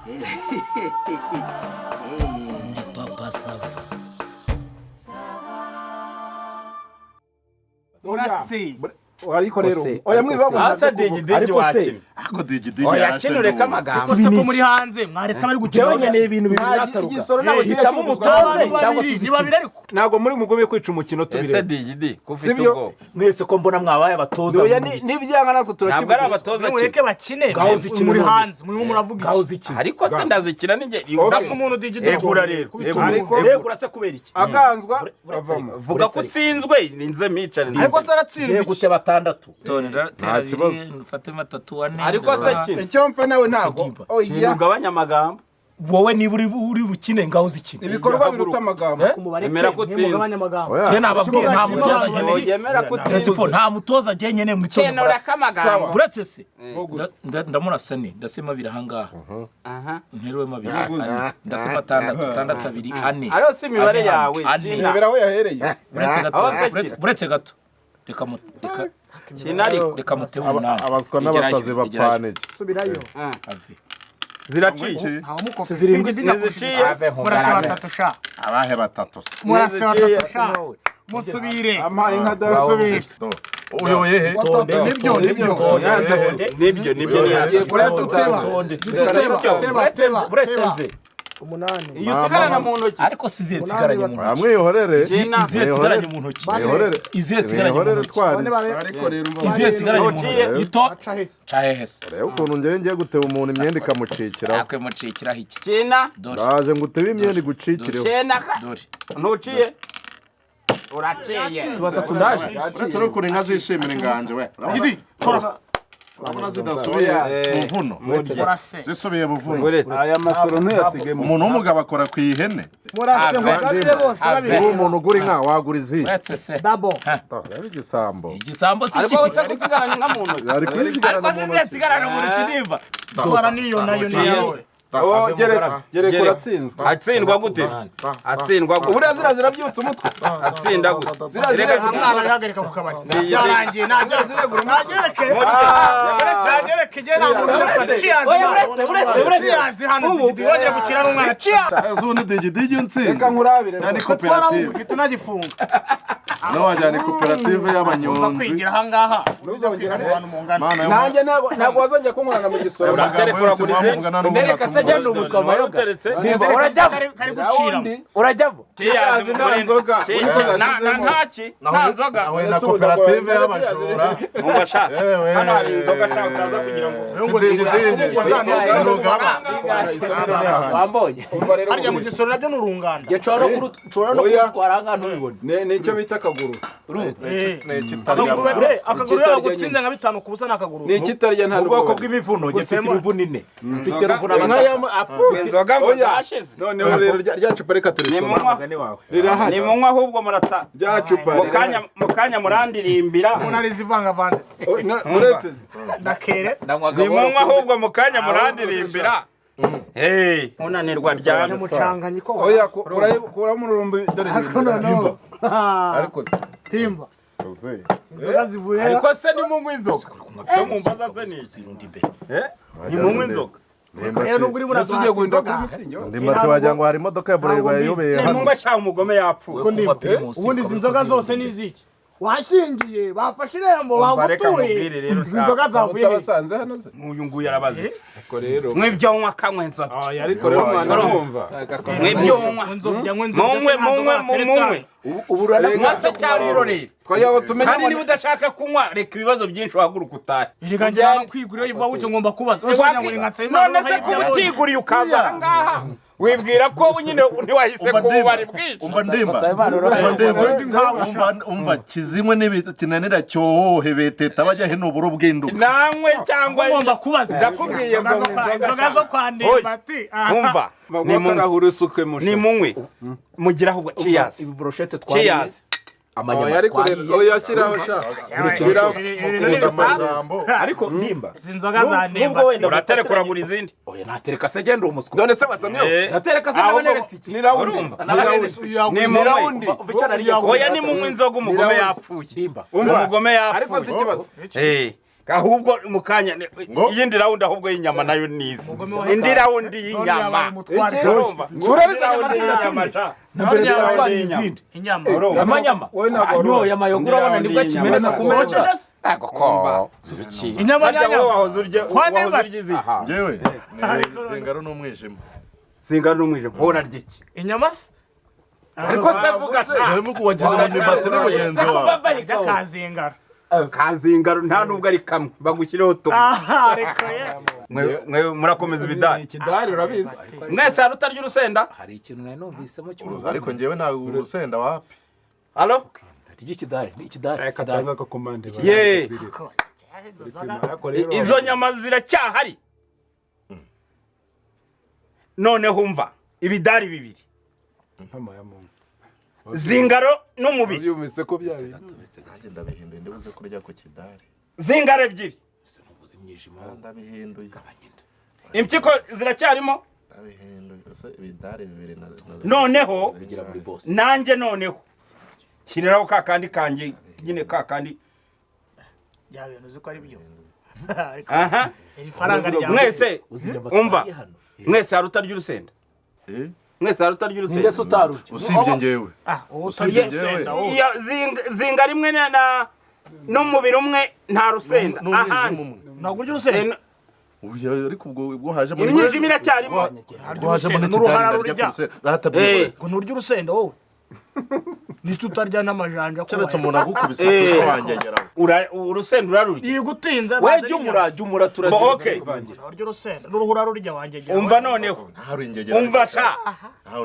Ndi papa sava. Urasi. Ariko rero oya mwibabona asa digi wakini ako digi oya kinure kamagamba Kose ko muri hanze mwaretse bari gukina cyabonye ibintu bibirataruka igisoro nawe hitamo umutoze cyangwa se ni babiri ariko ntago muri mugomye kwica umukino ese tubire digi kufite ubwo mwese ko mbona mwabaye abatoza oya nibyanga natwe ntabwo ari turakibuza abatoza mureke bakine muri hanze muri muravuga Gauzi iki? ariko se ndazikina ninge ndasa umuntu digi egura rero egura se kubera iki aganzwa avamo vuga ko utsinzwe ninze micare ariko se aratsindwa Gute batandatu. nta kibazo Mfate matatu ane. ariko se kina icyo mfa nawe ntago oya ugabanya amagambo wowe niba uri bukine Gauzi iki ibikorwa biruta amagambo emera ko utsinzwe je nababwiye nta mutoza nkeneye yemera ko Sifo utsinzwe nta mutoza je nkeneye mu itoza kenura kamagambo buretse se ndamurasa ne ndasema birahanga aha nteruwe mabiri ndasema tandatu abiri ane ariyo si imibare yawe rebera aho yahereye buretse gato reka reka mutebe umunani abaswa n'abasazi bapfanije subirayo ave ziraciye zirindwi ziciye murase batatu sha abahe batatu murase batatu sha musubire amaye nka dasubire uyoye he nibyo buretse nze Umunani. iyo usigarana mu ntoki ariko siziye tsigaranye mu ntoki amwihorere iziye tsigaranye mu ntoki mwihorere iziye tsigaranye mu mwihorere ntoki twari ariko rero umva iziye tsigaranye mu ntoki ito cahehese reba ukuntu ngiye guteba umuntu imyenda ikamucikiraho akwe mucikiraho iki kina dore ndaje ngo utebe imyenda igucikireho kena dore ntuciye uraciye batatu ndaje uretse no kure inka zishimira inganje we urabona zidasubiye buvuno zisubiye buvuno aya masoro ntuyasigemo umuntu w'umugabo akora ku ihene murase mugabire bose babiri uri umuntu ugura inka wagura izi uretse se Double. reba igisambo igisambo si ariko wose gusigarana inka mu ntoki ari kwisigarana ariko mu siziye ntoki tsigaranye mu ntoki nimba Twara niyo nayo niyo. gereka uratsinzwe atsindwa gute atsindwa gute buriya zirabyutsa umutwe atsinda gute Umwana arihagarika ku kabari. Byarangiye nagereke je nta muntu ciyazi. Ciyazi hano wongera gukina n'umwana. Ciyazi. ezundi digidigi unsinze reka nkurabire cyane koperative Uhita unagifunga. no wajyana koperative y'abanyonzi Kwigira ahangaha. ntuzongera Abantu mungana. mana nanjye ntabwo wazongera kunkorana mu gisoro amagambo yose mwavugana ndereka se n'umuntu jya n'ubuswa mayoga uteretse urajyamo Kari gucira. urajyamo kiyazi nta nzoga nta nzoga aho na koperative y'abajura umva sha yewe hano hari inzoga sha utaza kugira ngo wambonye Harya mu gisoro nabyo n'urunganda. gecora no kurutwara hanga ntubibone nicyo bita akaguru Akaguru yagutsinze nka 5 kubusa nakaguru. ni ikitarya nta ubwoko bw'imivuno gifite imivuno ine mfite ruvuna inzoga ngo zashize noneho rero rya cupa reka turisoma rirahari ni munywa ahubwo murata rya cupa mu kanya murandirimbira Munarizi vanga vanze. uretse Nakere. ni munywa ahubwo mu kanya murandirimbira unanirwa ryane Mucanganye ko. oya kuramo urumbi dore No. ariko Timba. Inzoga zivuye. ariko se ni munywa inzoga cyo mumbaza se ni ni munywa inzoga Rero nubwo uri muri ugiye guhindura kuri mitsinyo ndimbati wagira ngo hari imodoka ya Bralirwa yayobeye ni hano munywa sha umugome yapfuye ubundi izi nzoga zose ni iziki washingiye bafashe irembo reka bagutuye mubwire rero izi nzoga zavuye he? utabasanze hano se nk'uyu nguyu arabaze ariko rero mwibyo unywa kanywe inzoga ariko rero mwana urumva mwibyo unywa Nzobya munywe ubu uraranywa mwase cyangwa urorera twagira ngo tumenye kandi niba udashaka kunywa reka ibibazo byinshi uhaguruka utahe Erega njyana kwigurira yiva wucyo ngomba kubaza usanga ngo ngatse none se kuba utiguriye ukaza aha ngaha wibwira ko nyine ntiwahise ku bubari bwinshi umva umva kizimwe n'ibinanira cyohohe beteta bajya he n'uburo bw'induka namwe cyangwa ngomba kubaza ndakubwiye ngo inzoga zo kwa Ndimbati umva ni munywe ni munywe mugira ahubwo ciyazi ibi brochette ciyazi amanyama ariko rero oya shyiraho sha ariko nimba izi nzoga za nubwo Ndimbati wenda uratere kuragura izindi oya natereka se genda umuswa none se wasomye natereka se nabaneretse iki ni rawundi ni munywe oya ni munywe inzoga umugome yapfuye nimba umugome ariko si yapfuye ikibazo ahubwo mukanya iyindi round ahubwo y'inyama nayo nizi indi round y'inyama inyama no yamayogura abona nibwo kimeneka kumeneka inyama Njyewe Zingaro n'umwijima. Zingaro n'umwijima hora ryiki inyama se ariko sevuga Semu kuwagize mu nibate n'umugenzi wawe. Kazingaro Kazingaro nta nubwo ari kamwe bagushyireho to ariko mwe murakomeza ibidari ikidari urabizi mwese hari utarya urusenda hari ikintu nari numvisemo cy'uruzi Ariko njyewe nta urusenda wapi. allo ikidari katanga ka komande ye izo nyama ziracyahari noneho umva ibidari bibiri ntama ya Mungu Zingaro n'umubiri yumise ko byabi Ndabihinduye ndibuze kurya ku kidari. Zingaro ebyiri sinuvuze imyijima Ndabihinduye. impyiko ziracyarimo Ndabihinduye. Ibidari bibiri na noneho bigira muri boss nanjye noneho kiriraho kakandi kanjye nyine kakandi ya bintu uzi ko ari byo aha ifaranga rya mwese umva mwese hari utarya urusenda mwese hari utarya urusenda ngese utaruye usibye njyewe. usibye iyo zinga rimwe n'umubiri umwe nta rusenda ahandi ntabwo urya urusenda Ariko ubwo hajemo imyijima iracyarimo hajemo n'uruhara rurya. Ratabye. ngo nturya urusenda wowe nisi utarya n'amajanja Keretse umuntu agukubise kuko wangegeraho. urusenda urarurya yigutinze we jumura okay urya urusenda n'uruhura rurya wangegera umva noneho Ntaru ingegera. umva sha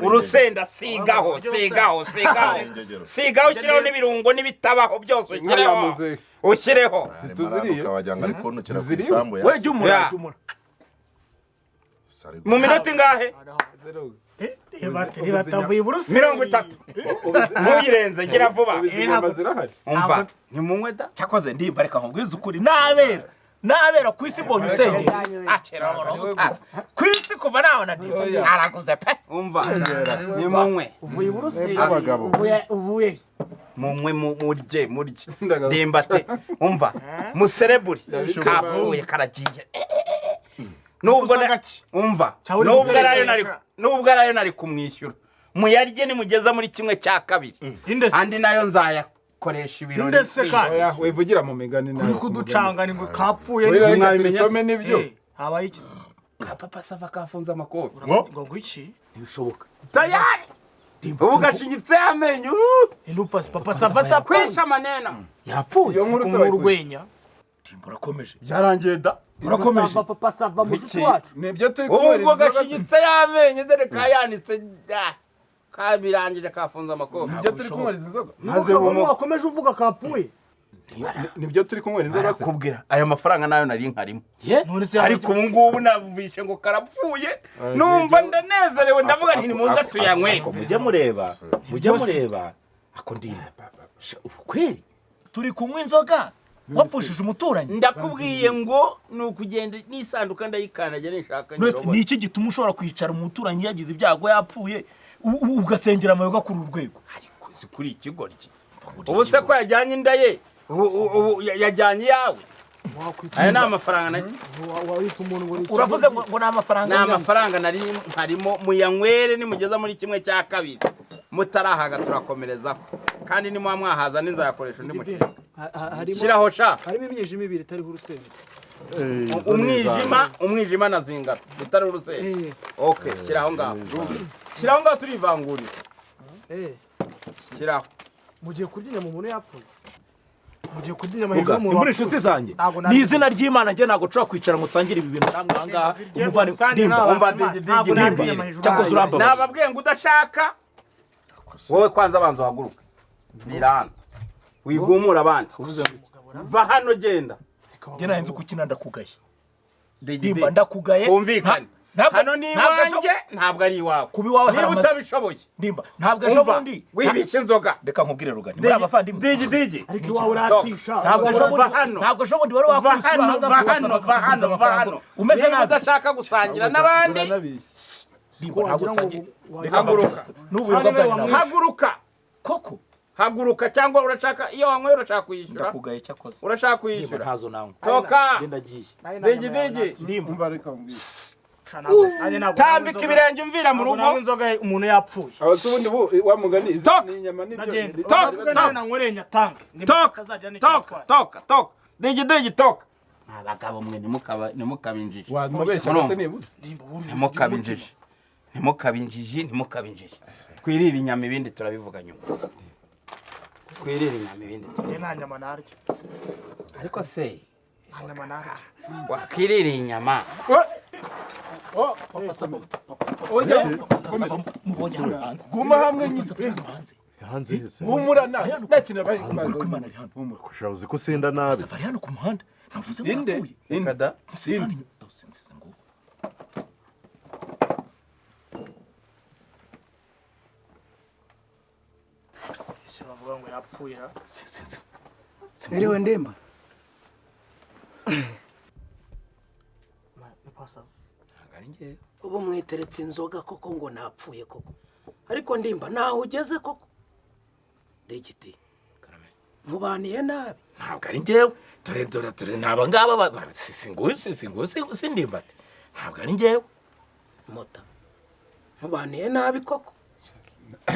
urusenda sigaho ushyireho n'ibirungo n'ibitabaho byose ushyireho Tuziriye. Ukawajyanga ariko nukira ku isambu we jumura mu minota ingahe batavuye burusenda 30 ntuyirenze gira vuba umva ntimunywe da cyakoze ndimba reka nkubwize ukuri nabera ku isi mbonye usengera akera umusaza ku isi kuva nabona ndize araguze pe umva nimunywe uvuye burusenda abagabo. uvuye munywe murye ndimbate umva musereburi kapfuye karagiye nubwo umva nubwo arayo nari kumwishyura muyarye nimugeza muri kimwe cya kabiri andi nayo nzayakoresha ibirori ndetse kandi wivugira mu migani nawe kuri kuducanga ni ngo kapfuye mwabimenya nibyo habaye iki papa sava kafunze amakofi ngo iki ntibishoboka tayari ubu gashinyitse amenyo indupfa papa sava kwisha manena yapfuye iyo nkuru mu rwenya urakomeje byarangiye da urakomeje papa sava mu shuti wacu nibyo turi ubwo kumwereza gashinyitse y'amenyo dore kayanitse kabirangije kafunze amakofi nibyo turi kumwereza inzoga maze wakomeje uvuga kapfuye nibyo turi kumwereza inzoga kubwira aya mafaranga nayo nari nkarimo none se ariko ubu ngubu navuvishe ngo karapfuye numva ndanezerewe ndavuga nti nimuze tuyanywe mujye mureba ako ndimba kweli turi kunywa inzoga wapfushije umuturanyi ndakubwiye ngo ni ukugenda n'isanduka ndayikandagira nishaka ni iki gituma ushobora kwicara umuturanyi yagize ibyago yapfuye ugasengera amayoga kuri urwego ariko si kuri ikigoryi ubu se ko yajyanye inda ye yajyanye iyawe aya ni amafaranga uravuze ngo ni amafaranga ni amafaranga nari nkarimo muyanywere nimugeza muri kimwe cya kabiri mutarahaga turakomerezaho kandi nimuba mwahaza n'inzayakoresha undi mukino shyiraho sha harimo imyijima ibiri itariho urusenda umwijima na zingaro utari urusenda okay shyiraho ngaho turivangurira shyiraho mugiye kurya inyama umuntu yapfuye mugiye kurya inyama hejuru y'umuntu muri inshuti zanjye ni izina ry'Imana njye ntabwo nshobora kwicara ngo nsangire ibi bintu namwe ahangaha cyakoze uramba nababwiye ngo udashaka wowe kwanza abanza uhaguruka vira hano wigumura abandi va hano genda njye nahenze uko ukina ndakugaye ndimba ndakugaye kumvikane hano ni iwanjye ntabwo ari iwawe kuba iwawe niba utabishoboye ndimba ntabwo ejo bundi wibishe inzoga reka nkubwire rugani muri abavandimwe digi ariko iwawe uratisha ntabwo ejo bundi wari wakubise va hano umeze niba nabi udashaka gusangira n'abandi ndimba ntabwo usangiye haguruka n'ubuyoga bwanyu nawe haguruka koko haguruka cyangwa urashaka iyo wanyweye urashaka kuyishyura ndakugaye cyakoze urashaka kuyishyura ntazo nawe toka ndagiye digi umva reka mbwira tambika ibirenge umvira mu rugo inzoga umuntu yapfuye abasubundi bo wa mugani izi Toka. ni inyama n'ibyo toka digi toka abagabo mwe ntimukabinjije wamubeshya Urumva? se nibuze ntimukabinjije twirire inyama ibindi turabivuga nyuma twirire inyama ibindi nta nyama naryo ariko se nta nyama naryo wakirira inyama mubonye hano hanze guma hamwe nyine hanze hanze hese humurana nakina bayi Imana ari hano kusha uzi ko usinda nabi safari hano ku muhanda navuze ngo inde napfuye kada musizani nsize ngo ese bavuga ngo yapfuye ha Eriwe ndemba. ari ngiye Ubu mwiteretse inzoga koko ngo napfuye koko. Ariko ndimba naho ugeze koko. Degiti. Mubaniye nabi. ntabwo ari ngewe dore naba ngaba sindimbate ntabwo ari ngewe Mota. Mubaniye nabi koko.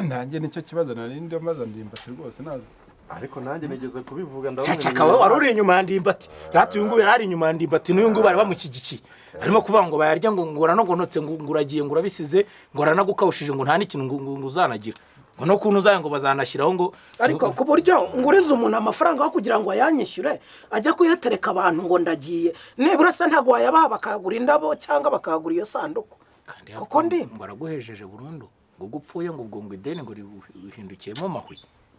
nanjye nicyo kibazo nari ndi maze ndimbati rwose nazo ariko nanjye nigeze kubivuga ndabona cacaka we wari uri inyuma ya ndimbati rati uyu nguyu yari ari inyuma ya ndimbati n'uyu nguyu bari bamushyigikiye arimo kuvuga ngo bayarya ngo uranogonotse ngo uragiye ngo urabisize ngo aranagukawushije ngo nta n'ikintu ngo uzanagira ngo no kuntu uzaye ngo bazanashyiraho ngo Ariko ku buryo nguriza umuntu amafaranga yo kugira ngo ayanyishyure ajya kuyatereka abantu ngo ndagiye. Nibura se ntago wayabaha bakagura indabo cyangwa bakagura iyo sanduku. Koko ndimba. ngo araguhejeje burundu ngo gupfuye ngo ubwo ngo ideni ngo rihindukiyemo amahwi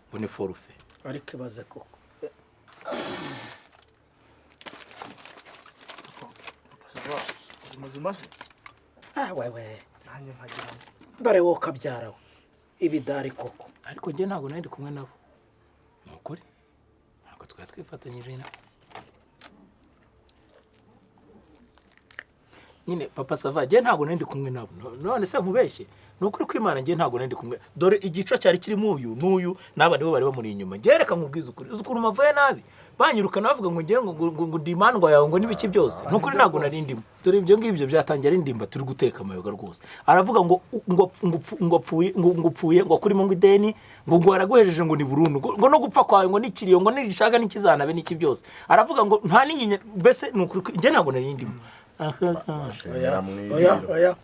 ngo ni forufe Ariko ibaze koko. muzima se Wewe. nanjye nkagira Dore wowe kabyara we. Ibidari koko. ariko njye ntabwo nari ndi kumwe nabo ni ukuri ntabwo twari twifatanyije nabo nyine papa sava njye ntabwo nari ndi kumwe nabo none se nkubeshye ni ukuri kw'Imana njye ntabwo nari ndi kumwe dore igico cyari kirimo uyu n'uyu n'aba nibo bari bamuri inyuma njye reka nkubwize ukuri uzi ukuntu mavuye nabi banyirukana bavuga ngo njye ngo ndimandwa yawe ngo n'ibiki byose ni ukuri ntabwo nari ndimo dore ibyo ngibyo byatangiye ari ndimba turi guteka amayoga rwose aravuga ngo upfuye ngo akurimo ngo ideni ngo waraguhejeje ngo ni burundu ngo no gupfa kwawe ngo n'ikiriyo ngo nirishaka n'ikizanabe n'iki byose aravuga ngo nta n'inyinya mbese ni ukuri njye ntabwo nari ndimo Oya.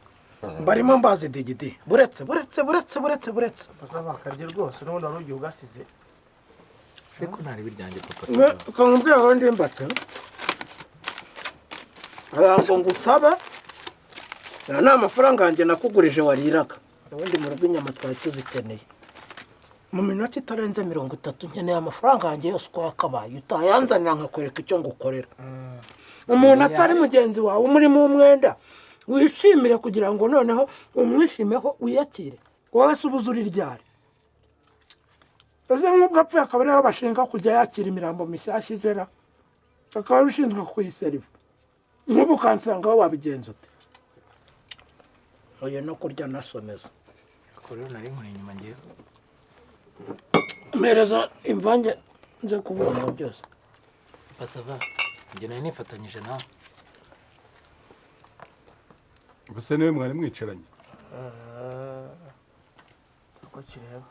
Barimo mbazi digidi. Buretse. bazaba bakarya rwose n'ubundi wari ugiye ugasize ariko ntari biryanjye papa sava Kamubye aho ndimbate. Arango ngusaba. Nta amafaranga yanjye nakugurije wariraga. Ubundi mu rugo inyama twari tuzikeneye. Mu minota itarenze 30 nkeneye amafaranga yanjye yose uko yakabaye. Utayanzanira nkakwereka icyo ngukorera. Umuntu atari mugenzi wawe umurimo w'umwenda. Wishimire kugira ngo noneho umwishimeho wiyakire. Wowe subuzuri ryari. Ese nk'ubwo apfuye akaba ariho bashinga kujya yakira imirambo mishyashya ijera. Akaba bishinzwe kuyiseriva. Nk'ubu kansanga aho wabigenza ute. Oya no kurya nasomeza. ariko rero nari nkuri inyuma ngewe Mpereza imvange nze kuvuga ngo byose. papa sava njye nari nifatanyije nawe ubuse niwe mwari mwicaranye uko kireba